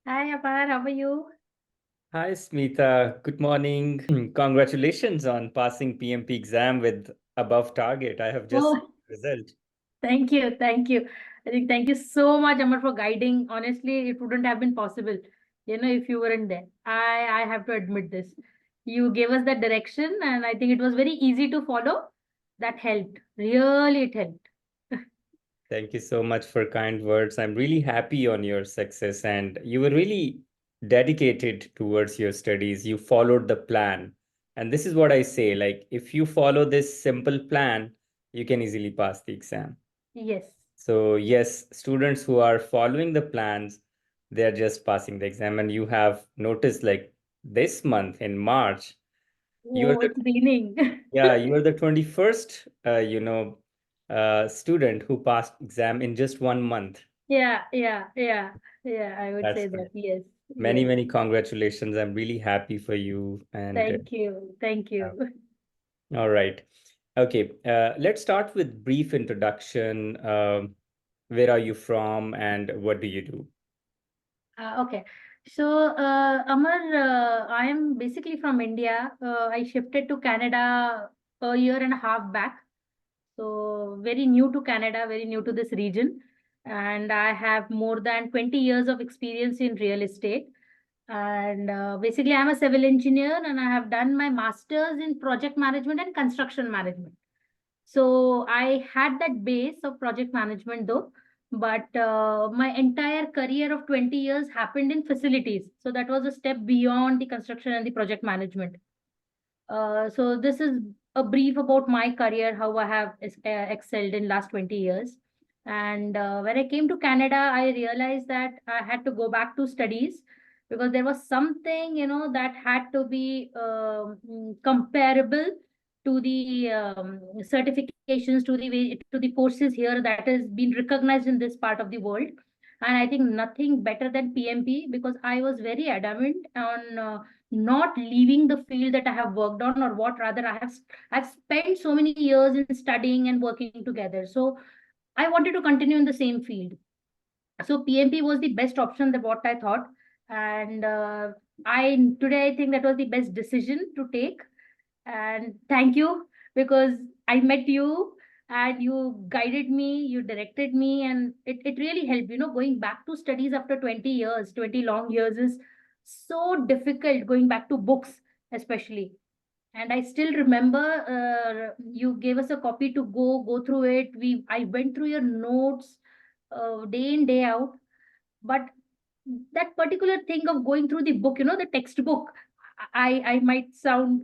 Hi, Apar, how are you? Hi, Smita. Good morning. Congratulations on passing PMP exam with above target. I have just Oh, result. thank you, thank you. I think thank you so much, Amar, for guiding. Honestly, it wouldn't have been possible, if you weren't there. I have to admit this. You gave us that direction, and I think it was very easy to follow. That helped. Really, it helped. Thank you so much for kind words. I'm really happy on your success, and you were really dedicated towards your studies. You followed the plan. And this is what I say, like if you follow this simple plan, you can easily pass the exam. Yes. So yes, students who are following the plans, they're just passing the exam. And you have noticed like this month in March, you're Oh, the it's raining. yeah, you're the 21st student who passed exam in just 1 month. Yeah, yeah, yeah, yeah. I would That's say that. great. Yes, Many, yes. many congratulations. I'm really happy for you. And Thank you, thank you. all right. Okay, let's start with brief introduction. Where are you from and what do you do? Okay. So, Amar, I am basically from India. I shifted to Canada a year and a half back. So, very new to Canada, very new to this region. And I have more than 20 years of experience in real estate. And basically, I'm a civil engineer and I have done my master's in project management and construction management. So I had that base of project management though, but my entire career of 20 years happened in facilities. So that was a step beyond the construction and the project management. So this is a brief about my career, how I have excelled in last 20 years. And when I came to Canada, I realized that I had to go back to studies because there was something, that had to be comparable to the certifications, to the courses here that has been recognized in this part of the world. And I think nothing better than PMP because I was very adamant on not leaving the field that I have worked on, or what rather I've spent so many years in studying and working together. So I wanted to continue in the same field. So PMP was the best option that what I thought. And I today I think that was the best decision to take. And thank you because I met you and you guided me, you directed me, and it really helped. Going back to studies after 20 years, 20 long years is so difficult, going back to books, especially. And I still remember you gave us a copy to go through it. I went through your notes day in, day out. But that particular thing of going through the book, the textbook, I might sound,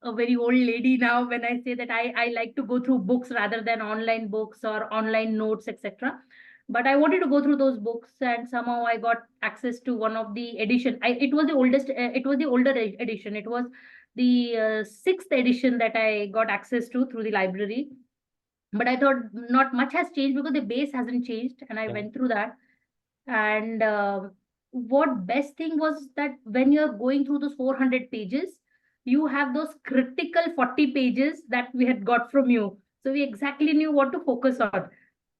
a very old lady now when I say that I like to go through books rather than online books or online notes, etc. But I wanted to go through those books, and somehow I got access to one of the edition. It was the oldest. It was the older edition. It was the sixth edition that I got access to through the library. But I thought not much has changed because the base hasn't changed, and I Yeah. went through that. And what best thing was that when you're going through those 400 pages, you have those critical 40 pages that we had got from you. So we exactly knew what to focus on.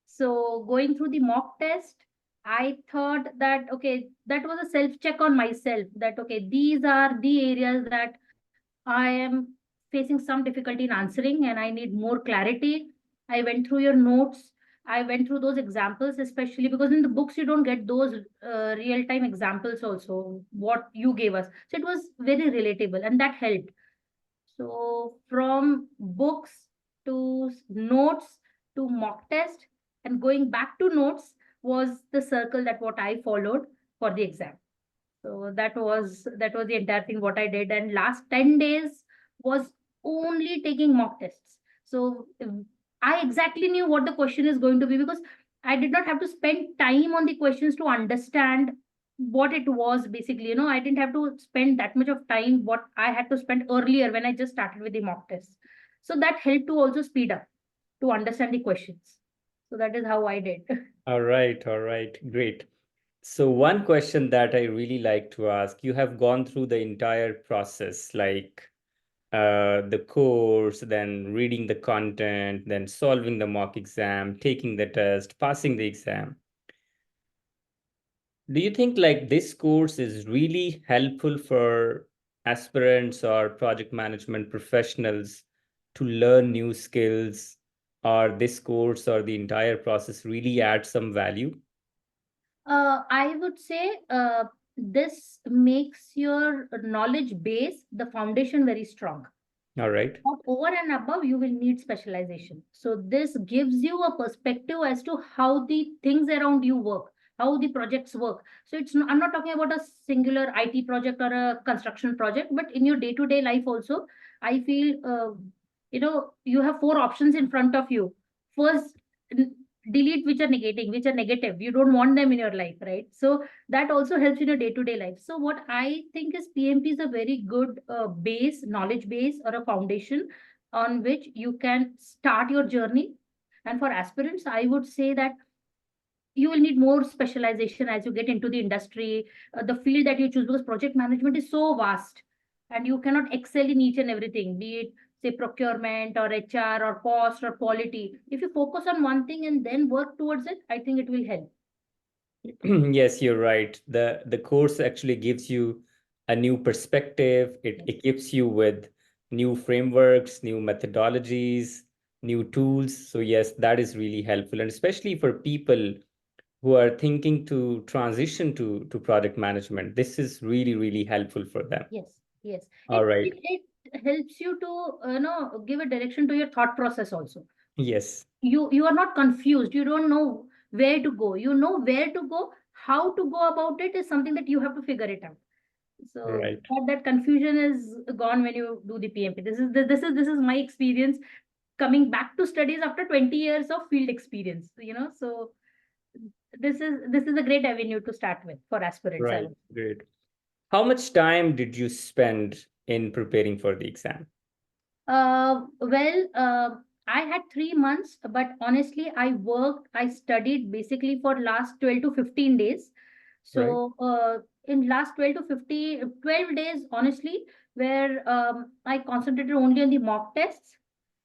So going through the mock test, I thought that, okay, that was a self check on myself that, okay, these are the areas that I am facing some difficulty in answering and I need more clarity. I went through your notes. I went through those examples, especially because in the books you don't get those real time examples, also, what you gave us. So it was very relatable and that helped. So from books to notes to mock test and going back to notes was the circle that what I followed for the exam. So that was the entire thing what I did. And last 10 days was only taking mock tests. So I exactly knew what the question is going to be because I did not have to spend time on the questions to understand what it was basically. I didn't have to spend that much of time what I had to spend earlier when I just started with the mock tests. So that helped to also speed up to understand the questions. So that is how I did. All right, great. So one question that I really like to ask, you have gone through the entire process, like the course, then reading the content, then solving the mock exam, taking the test, passing the exam. Do you think like this course is really helpful for aspirants or project management professionals to learn new skills, or this course or the entire process really adds some value? I would say this makes your knowledge base, the foundation, very strong. All right. But over and above, you will need specialization. So this gives you a perspective as to how the things around you work, how the projects work. So I'm not talking about a singular IT project or a construction project, but in your day-to-day life also, I feel, you have four options in front of you. First, delete which are negating, which are negative. You don't want them in your life, right? So that also helps in your day-to-day life. So what I think is PMP is a very good base, knowledge base, or a foundation on which you can start your journey. And for aspirants, I would say that you will need more specialization as you get into the industry, the field that you choose, because project management is so vast and you cannot excel in each and everything, be it say procurement or HR or cost or quality. If you focus on one thing and then work towards it, I think it will help. Yes, you're right. The course actually gives you a new perspective. It Yes. equips you with new frameworks, new methodologies, new tools. So yes, that is really helpful. And especially for people who are thinking to transition to project management, this is really, really helpful for them. Yes, yes. All right. It helps you to give a direction to your thought process also. Yes. You are not confused. You don't know where to go. You know where to go. How to go about it is something that you have to figure it out. So Right. that confusion is gone when you do the PMP. This is my experience coming back to studies after 20 years of field experience. So this is a great avenue to start with for aspirants, I Right. would. Great. How much time did you spend in preparing for the exam? Well, I had 3 months, but honestly, I studied basically for last 12 to 15 days. Right. So, in last 12 to 12 days, honestly, where I concentrated only on the mock tests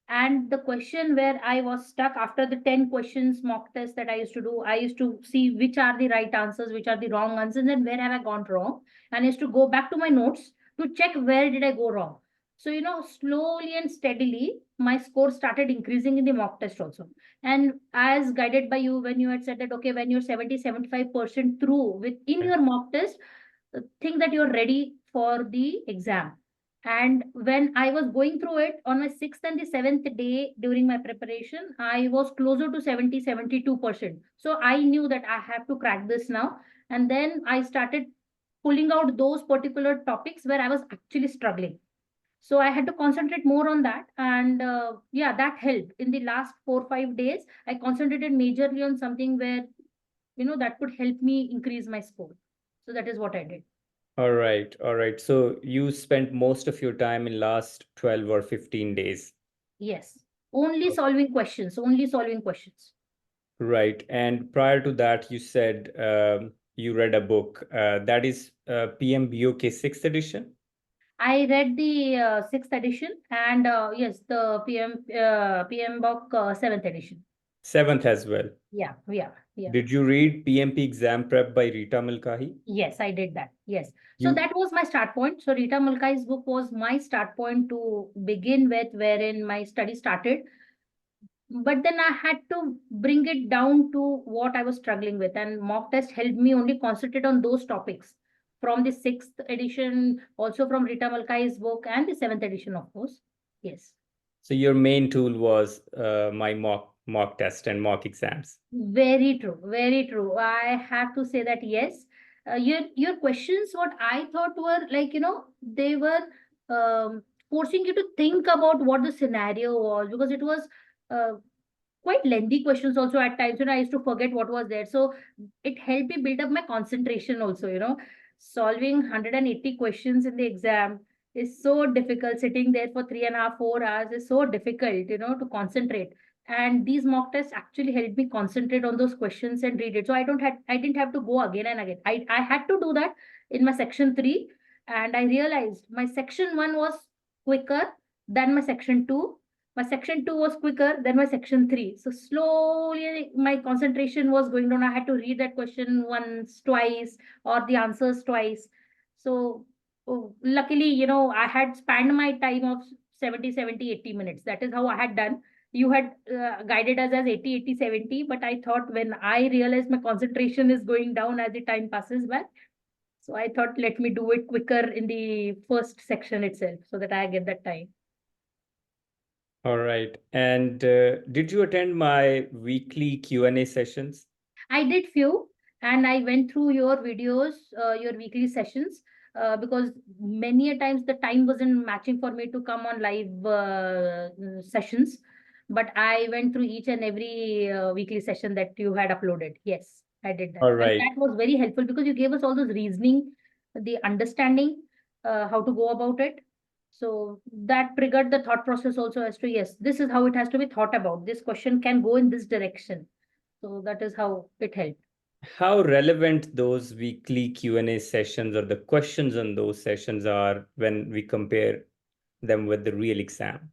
and the question where I was stuck after the 10 questions mock test that I used to do. I used to see which are the right answers, which are the wrong answers, and where have I gone wrong. And I used to go back to my notes to check where did I go wrong. So, slowly and steadily, my score started increasing in the mock test also. And as guided by you, when you had said that, okay, when you're 70-75% through within your mock test, think that you're ready for the exam. And when I was going through it on my sixth and the seventh day during my preparation, I was closer to 70-72%. So I knew that I have to crack this now. And then I started pulling out those particular topics where I was actually struggling. So I had to concentrate more on that. And yeah, that helped. In the last 4 or 5 days, I concentrated majorly on something where, that could help me increase my score. So that is what I did. All right. All right. So you spent most of your time in last 12 or 15 days. Yes. Only solving questions, only solving questions. Right. And prior to that, you said you read a book that is PMBOK 6th edition, I read the sixth edition and yes, the PM book seventh edition. 7th as well. Yeah, yeah, yeah. Did you read PMP Exam Prep by Rita Mulcahy? Yes, I did that. Yes. So You that was my start point. So Rita Mulcahy's book was my start point to begin with, wherein my study started. But then I had to bring it down to what I was struggling with, and mock test helped me only concentrate on those topics from the sixth edition, also from Rita Malkai's book, and the seventh edition, of course. Yes. so your main tool was my mock test and mock exams. Very true. Very true. I have to say that yes. Your questions, what I thought were like, they were forcing you to think about what the scenario was, because it was uh, quite lengthy questions also at times. I used to forget what was there. So it helped me build up my concentration also. Solving 180 questions in the exam is so difficult. Sitting there for 3.5, 4 hours is so difficult, to concentrate. And these mock tests actually helped me concentrate on those questions and read it. So I didn't have to go again and again. I had to do that in my section 3, and I realized my section 1 was quicker than my section 2, My section 2 was quicker than my section 3. So slowly my concentration was going down. I had to read that question once, twice, or the answers twice. So luckily, I had spent my time of 70, 80 minutes. That is how I had done. You had guided us as 80, 80, 70, but I thought when I realized my concentration is going down as the time passes by, so I thought let me do it quicker in the first section itself so that I get that time. All right. And did you attend my weekly Q&A sessions? I did few, and I went through your videos, your weekly sessions, because many a times the time wasn't matching for me to come on live sessions. But I went through each and every weekly session that you had uploaded. Yes, I did that. All And right. that was very helpful because you gave us all those reasoning, the understanding, how to go about it. So that triggered the thought process also as to, yes, this is how it has to be thought about. This question can go in this direction. So that is how it helped. How relevant those weekly Q&A sessions or the questions on those sessions are when we compare them with the real exam?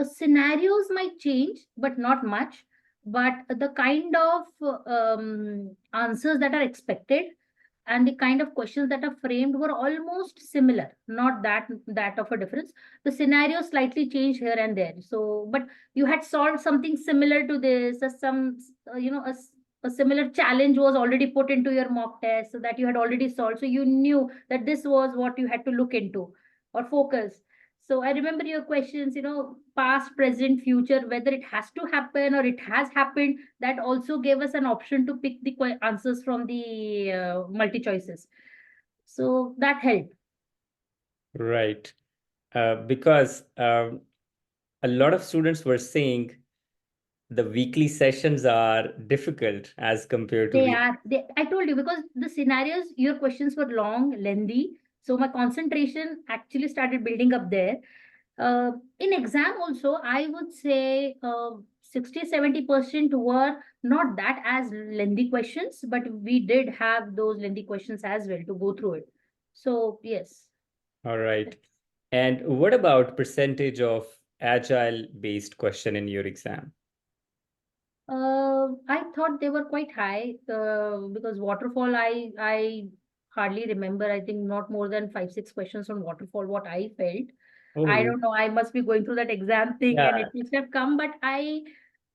Scenarios might change, but not much. But the kind of answers that are expected and the kind of questions that are framed were almost similar, not that of a difference. The scenario slightly changed here and there. So, but you had solved something similar to this, as some, a similar challenge was already put into your mock test, so that you had already solved. So you knew that this was what you had to look into or focus. So I remember your questions, past, present, future, whether it has to happen or it has happened. That also gave us an option to pick the answers from the multi choices. So that helped. Right. Because a lot of students were saying the weekly sessions are difficult as compared to They real. are, I told you, because the scenarios, your questions were long, lengthy. So my concentration actually started building up there. In exam also, I would say 60-70% were not that as lengthy questions, but we did have those lengthy questions as well to go through it. So yes. All right. And what about percentage of agile based question in your exam? I thought they were quite high because waterfall, I hardly remember. I think not more than 5-6 questions on waterfall. What I felt, I Oh, don't know. I must be going through that exam thing, and yeah. it must have come. But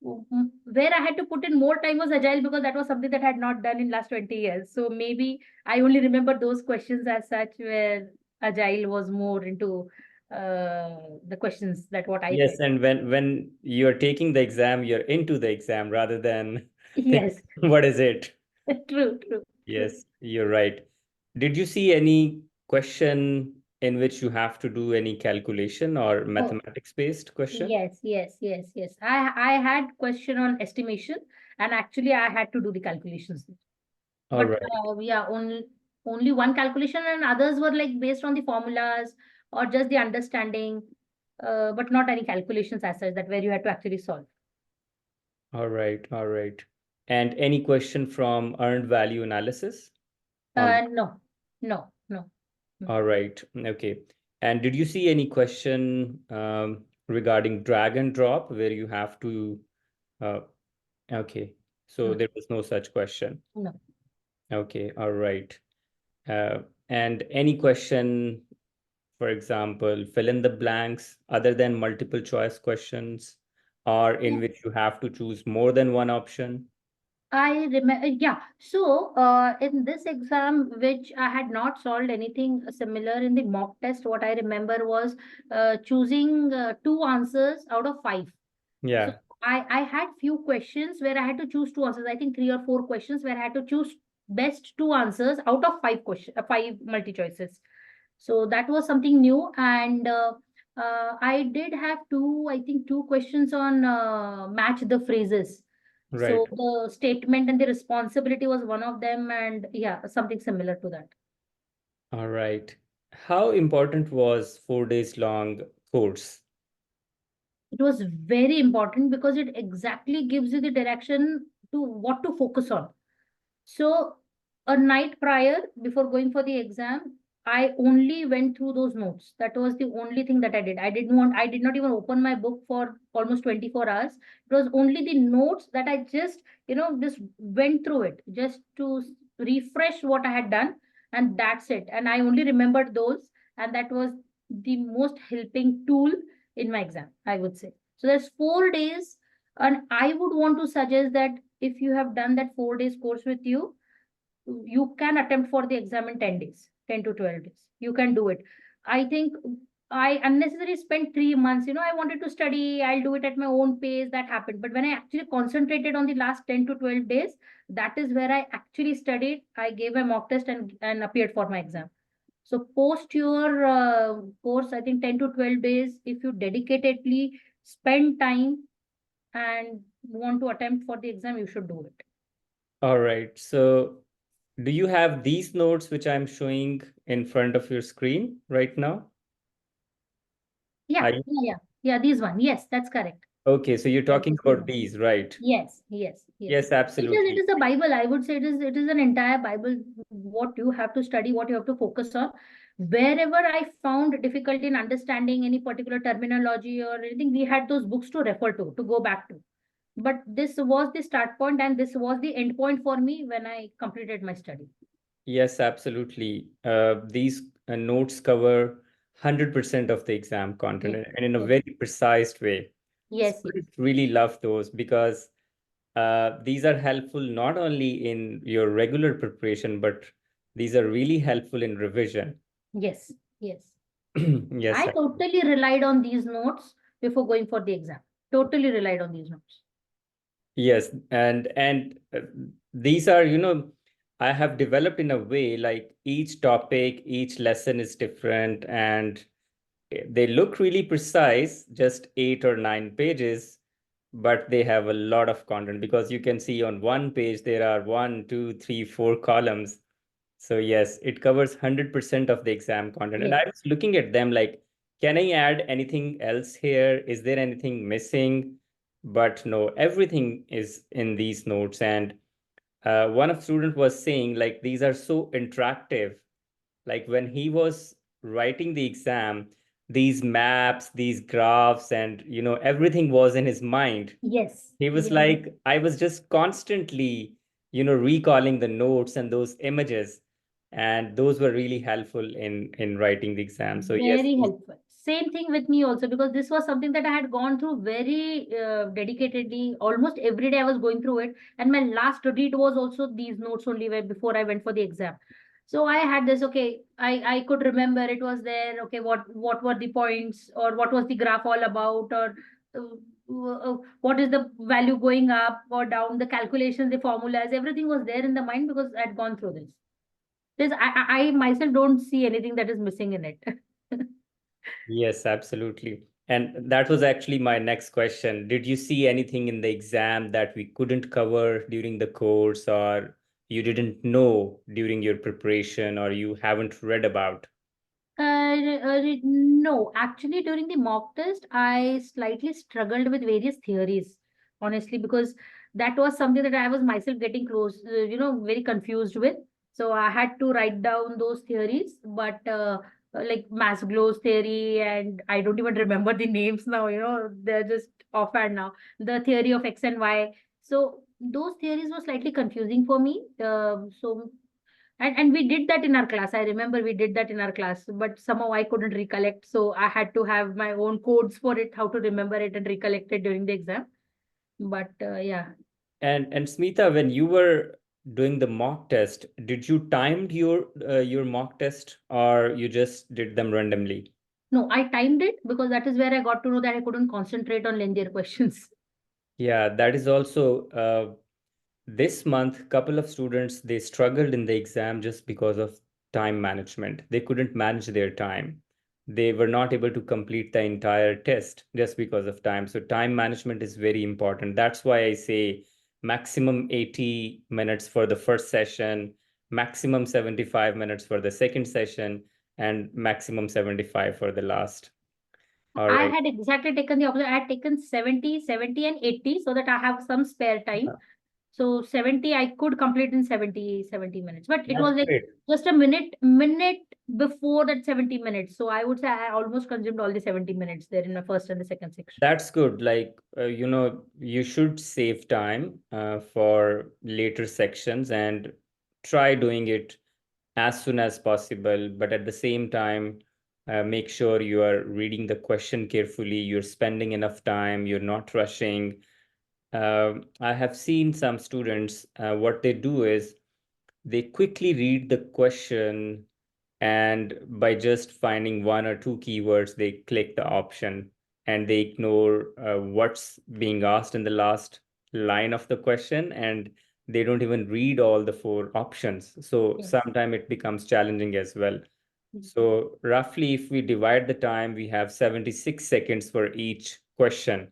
where I had to put in more time was agile because that was something that I had not done in last 20 years. So maybe I only remember those questions as such, where agile was more into the questions that what I Yes, felt. and when you're taking the exam, you're into the exam rather than think, Yes, what is it? true, true, true. Yes, you're right. Did you see any question in which you have to do any calculation or Oh, mathematics based question? yes, yes, yes, yes. I had question on estimation, and actually I had to do the calculations. All But right. yeah, only one calculation, and others were like based on the formulas or just the understanding, but not any calculations as such that where you had to actually solve. All right. All right. And any question from earned value analysis on? No, no, no. No. All right. Okay. And did you see any question regarding drag and drop where you have to? Uh, okay. So No, there was no such question. no. Okay. All right. Uh, and any question, for example, fill in the blanks other than multiple choice questions, or in which you have to choose more than one option? I remember, yeah. So, in this exam, which I had not solved anything similar in the mock test, what I remember was choosing two answers out of five. So, Yeah. I had few questions where I had to choose two answers. I think 3 or 4 questions where I had to choose best two answers out of five multi choices. So that was something new, and I did have I think two questions on match the phrases. Right. So the statement and the responsibility was one of them, and yeah, something similar to that. All right. How important was 4 days long course? It was very important because it exactly gives you the direction to what to focus on. So a night prior, before going for the exam, I only went through those notes. That was the only thing that I did. I did not even open my book for almost 24 hours. It was only the notes that I just, just went through it just to refresh what I had done. And that's it. And I only remembered those. And that was the most helping tool in my exam, I would say. So there's 4 days. And I would want to suggest that if you have done that 4 days course with you can attempt for the exam in 10 days, 10 to 12 days. You can do it. I think I unnecessarily spent 3 months. I wanted to study, I'll do it at my own pace. That happened. But when I actually concentrated on the last 10 to 12 days, that is where I actually studied. I gave a mock test and appeared for my exam. So post your course, I think 10 to 12 days, if you dedicatedly spend time and want to attempt for the exam, you should do it. All right. So do you have these notes which I'm showing in front of your screen right now? Yeah, Are yeah, you yeah. Yeah, this one. Yes, that's correct. okay? So you're Yes, talking this is about one. these, right? Yes, yes, yes. Yes, It absolutely. is a Bible. I would say it is an entire Bible, what you have to study, what you have to focus on. Wherever I found difficulty in understanding any particular terminology or anything, we had those books to refer to go back to. But this was the start point and this was the end point for me when I completed my study. Yes, absolutely. These notes cover 100% of the exam content Yes, and in a yes, very precise way. yes, yes, Students really love those because these are helpful not only in your regular preparation, but these are really helpful in revision. yes, yes. Yes, I totally relied on these notes before going for the exam. Totally relied on these notes. yes, and these are, I have developed in a way like each topic, each lesson is different, and they look really precise, just 8 or 9 pages, but they have a lot of content because you can see on one page there are one, two, three, 4 columns. So yes, it covers 100% of the exam content. And Yes, I was looking at them like, can I add anything else here? Is there anything missing? But no, everything is in these notes. And one of student was saying like these are so interactive. Like when he was writing the exam, these maps, these graphs, and everything was in his mind. yes, He was yes. like, I was just constantly, recalling the notes and those images, and those were really helpful in writing the exam. So yes, Very helpful. Same thing with me also because this was something that I had gone through very dedicatedly. Almost every day I was going through it, and my last read was also these notes only where before I went for the exam. So I had this. Okay, I could remember it was there. Okay, what were the points or what was the graph all about or what is the value going up or down? The calculations, the formulas, everything was there in the mind because I had gone through this. I myself don't see anything that is missing in it. yes, absolutely. And that was actually my next question. Did you see anything in the exam that we couldn't cover during the course, or you didn't know during your preparation, or you haven't read about? No, actually, during the mock test, I slightly struggled with various theories, honestly, because that was something that I was myself getting close, very confused with. So I had to write down those theories, but like Maslow's theory, and I don't even remember the names now, they're just offhand now. The theory of X and Y. So those theories were slightly confusing for me. So and we did that in our class. I remember we did that in our class, but somehow I couldn't recollect. So I had to have my own codes for it, how to remember it and recollect it during the exam. But yeah, And Smita, when you were doing the mock test, did you timed your mock test, or you just did them randomly? no, I timed it because that is where I got to know that I couldn't concentrate on lengthier questions. Yeah, that is also this month, couple of students they struggled in the exam just because of time management. They couldn't manage their time. They were not able to complete the entire test just because of time. So time management is very important. That's why I say maximum 80 minutes for the first session, maximum 75 minutes for the second session, and maximum 75 for the last. All I right. had exactly taken the opposite. I had taken 70, 70, and 80 so that I have some spare time. So 70, I could complete in 70 minutes. But it That's was like great. just a minute before that 70 minutes. So I would say I almost consumed all the 70 minutes there in the first and the second section. That's good. Like, you should save time for later sections and try doing it as soon as possible. But at the same time, make sure you are reading the question carefully, you're spending enough time, you're not rushing. I have seen some students, what they do is they quickly read the question, and by just finding one or two keywords, they click the option and they ignore what's being asked in the last line of the question, and they don't even read all the four options. So Yes. sometimes it becomes challenging as well. Mm. So roughly, if we divide the time, we have 76 seconds for each question.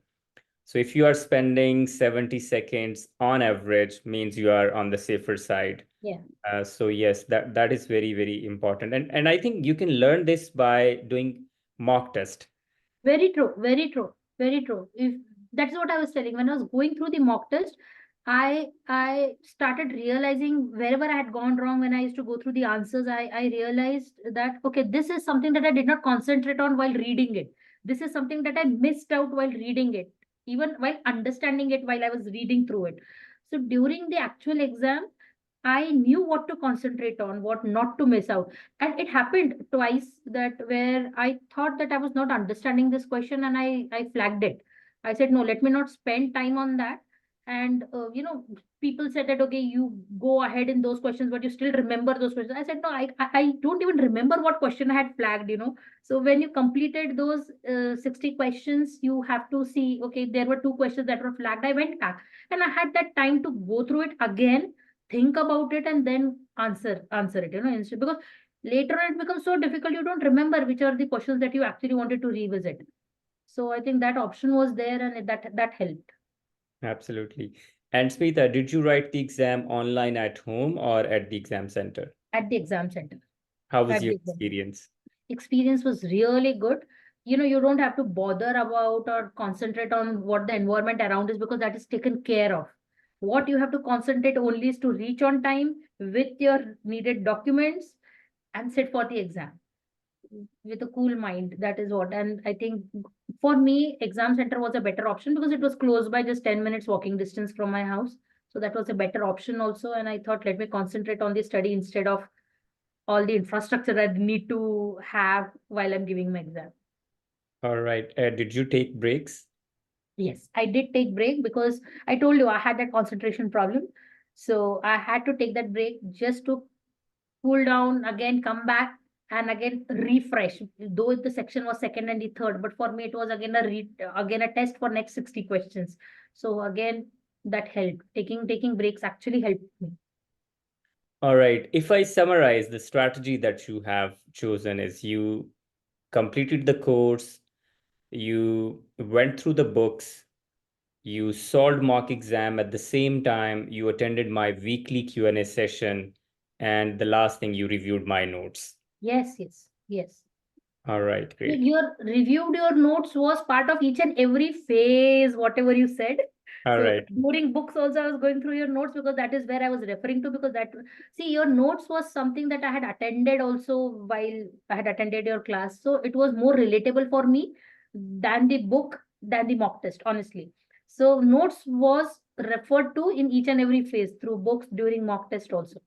So if you are spending 70 seconds on average, means you are on the safer side. Yeah. So yes, that is very, very important. And I think you can learn this by doing mock test. Very true, very true, very true. If that's what I was telling, when I was going through the mock test, I started realizing wherever I had gone wrong when I used to go through the answers, I realized that okay, this is something that I did not concentrate on while reading it. This is something that I missed out while reading it, even while understanding it while I was reading through it. So during the actual exam, I knew what to concentrate on, what not to miss out. And it happened twice that where I thought that I was not understanding this question and I flagged it. I said, no, let me not spend time on that. And, people said that, okay, you go ahead in those questions, but you still remember those questions. I said, no, I don't even remember what question I had flagged. So when you completed those 60 questions, you have to see, okay, there were two questions that were flagged. I went back and I had that time to go through it again, think about it, and then answer it, instead, because later on it becomes so difficult you don't remember which are the questions that you actually wanted to revisit. So I think that option was there, and that helped. Absolutely. And Smita, did you write the exam online at home or at the exam center? At the exam center. How was At your the exam experience? experience was really good. You don't have to bother about or concentrate on what the environment around is, because that is taken care of. What you have to concentrate only is to reach on time with your needed documents and sit for the exam with a cool mind. That is what. And I think for me, exam center was a better option because it was close by, just 10 minutes walking distance from my house. So that was a better option also. And I thought, let me concentrate on the study instead of all the infrastructure that I need to have while I'm giving my exam. All right. Did you take breaks? Yes, I did take break because I told you I had that concentration problem. So I had to take that break just to cool down, again come back and again refresh. Though the section was second and the third, but for me it was again again a test for next 60 questions. So again, that helped. Taking breaks actually helped me. All right. If I summarize, the strategy that you have chosen is you completed the course, you went through the books, you solved mock exam at the same time, you attended my weekly Q&A session, and the last thing, you reviewed my notes. Yes, yes, yes. All right, great. Your reviewed your notes was part of each and every phase, whatever you said. All So right. during books also I was going through your notes because that is where I was referring to, because that, see, your notes was something that I had attended also while I had attended your class. So it was more relatable for me than the book, than the mock test, honestly. So notes was referred to in each and every phase through books during mock test also.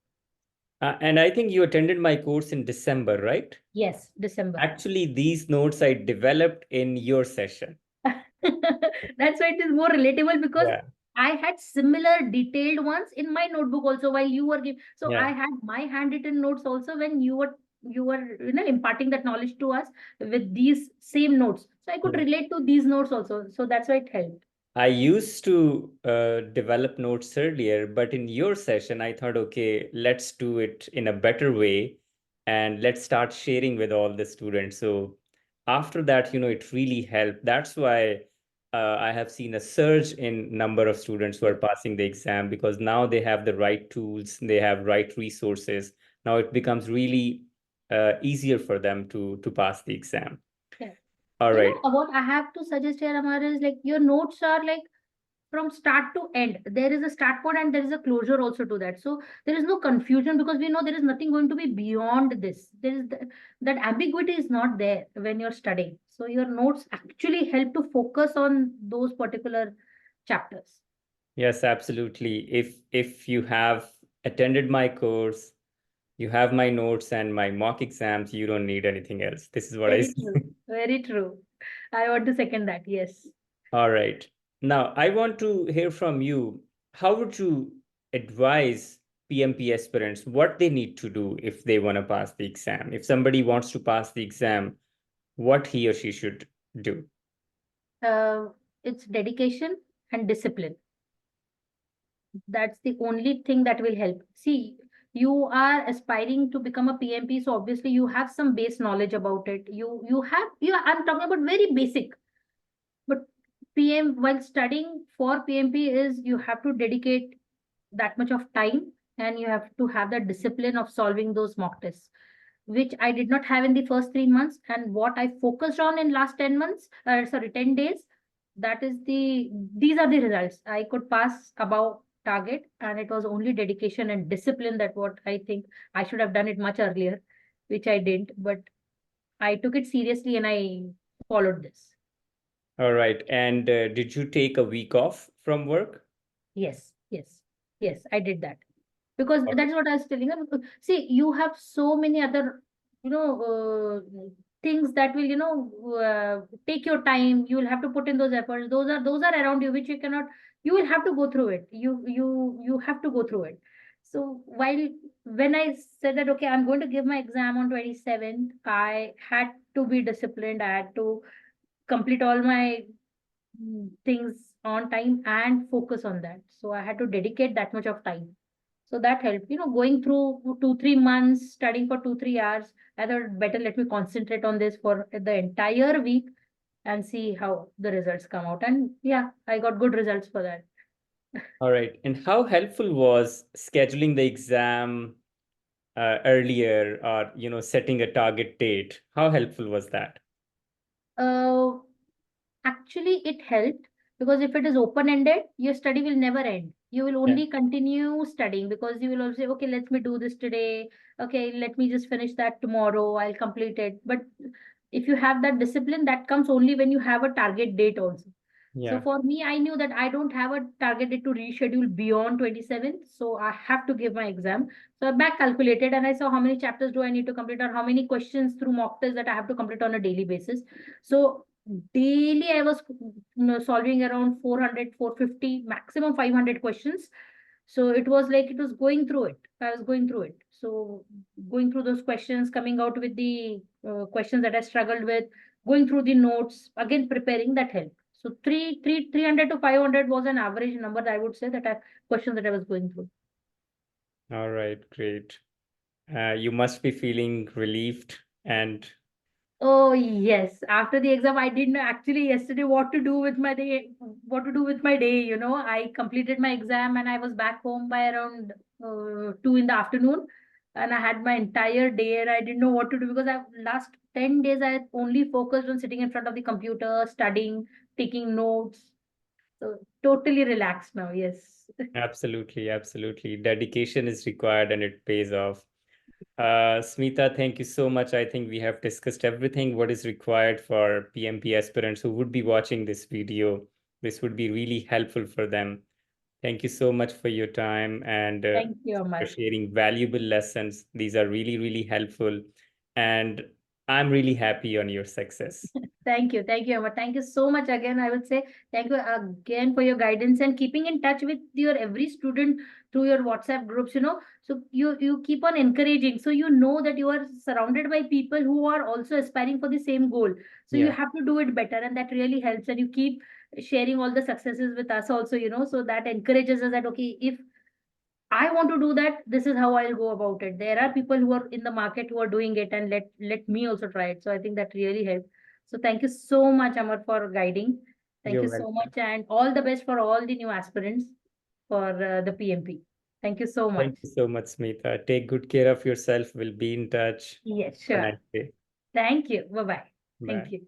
And I think you attended my course in December, right? Yes, December. Actually, these notes I developed in your session. That's why it is more relatable, because Yeah. I had similar detailed ones in my notebook also while you were giving. So Yeah. I had my handwritten notes also when you were imparting that knowledge to us with these same notes. So I could Yeah. relate to these notes also. So that's why it helped. I used to develop notes earlier, but in your session, I thought, okay, let's do it in a better way and let's start sharing with all the students. So after that, it really helped. That's why I have seen a surge in number of students who are Yes. passing the exam, because now they have the right tools, they have right resources. Now it becomes really easier for them to pass the exam. Yeah. All right. What I have to suggest here, Amar, is like your notes are like from start to end. There is a start point and there is a closure also to that. So there is no confusion because we know there is nothing going to be beyond this. That ambiguity is not there when you're studying. So your notes actually help to focus on those particular chapters. Yes, absolutely. If you have attended my course, you have my notes and my mock exams, you don't need anything else. This is what I Very say. true. Very true. I want to second that. Yes. All right. Now, I want to hear from you. How would you advise PMP aspirants what they need to do if they want to pass the exam? If somebody wants to pass the exam, what he or she should do? Uh, it's dedication and discipline. That's the only thing that will help. See, you are aspiring to become a PMP, so obviously you have some base knowledge about it. I'm talking about very basic. But while studying for PMP is you have to dedicate that much of time and you have to have the discipline of solving those mock tests, which I did not have in the first 3 months. And what I focused on in last 10 months, 10 days, these are the results. I could pass above target, and it was only dedication and discipline that what I think I should have done it much earlier, which I didn't. But I took it seriously and I followed this. All right. And did you take a week off from work? Yes, yes, yes, I did that. Because All right. that's what I was telling them. See, you have so many other, things that will, take your time. You will have to put in those efforts. Those are around you, which you cannot. You will have to go through it. You have to go through it. So when I said that okay, I'm going to give my exam on 27th, I had to be disciplined. I had to complete all my things on time and focus on that. So I had to dedicate that much of time. So that helped, going through 2, 3 months, studying for 2, 3 hours. I thought better let me concentrate on this for the entire week and see how the results come out. And yeah, I got good results for that. All right. And how helpful was scheduling the exam earlier or, setting a target date? How helpful was that? Uh, Actually, it helped because if it is open ended, your study will never end. You will Yeah. only continue studying because you will also say, okay, let me do this today. Okay, let me just finish that tomorrow. I'll complete it. But if you have that discipline, that comes only when you have a target date also. So Yeah. for me, I knew that I don't have a target date to reschedule beyond 27th. So I have to give my exam. So I back calculated and I saw how many chapters do I need to complete or how many questions through mock tests that I have to complete on a daily basis. So daily I was solving around 400, 450, maximum 500 questions. So it was like it was going through it. I was going through it. So going through those questions, coming out with the questions that I struggled with, going through the notes, again preparing, that helped. So 300 to 500 was an average number that I would say that I questions that I was going through. All right. Great. You must be feeling relieved and Oh yes. After the exam, I didn't know actually yesterday what to do with my day. What to do with my day? I completed my exam and I was back home by around 2 in the afternoon, and I had my entire day and I didn't know what to do because I last 10 days I only focused on sitting in front of the computer, studying, taking notes. So totally relaxed now. Yes. absolutely, absolutely. Dedication is required and it pays off. Smita, thank you so much. I think we have discussed everything what is required for PMP aspirants who would be watching this video. This would be really helpful for them. Thank you so much for your time and Thank you, for Amar. sharing valuable lessons. These are really, really helpful. And I'm really happy on your success. Thank you. Thank you, Amma. Thank you so much again. I would say thank you again for your guidance and keeping in touch with your every student through your WhatsApp groups, So you keep on encouraging. So you know that you are surrounded by people who are also aspiring for the same goal. So you Yeah, have to do it better, and that really helps. And you keep sharing all the successes with us also, so that encourages us that okay, if I want to do that, this is how I'll go about it. There are people who are in the market who are doing it, and let me also try it. So I think that really helped. So thank you so much, Amar, for guiding. Thank you're you so welcome. much, and all the best for all the new aspirants for the PMP. Thank you so much. Thank you so much, Smita. Take good care of yourself. We'll be in touch. Yes, Have a sure. nice day. Thank you. Bye bye. Thank Bye. you.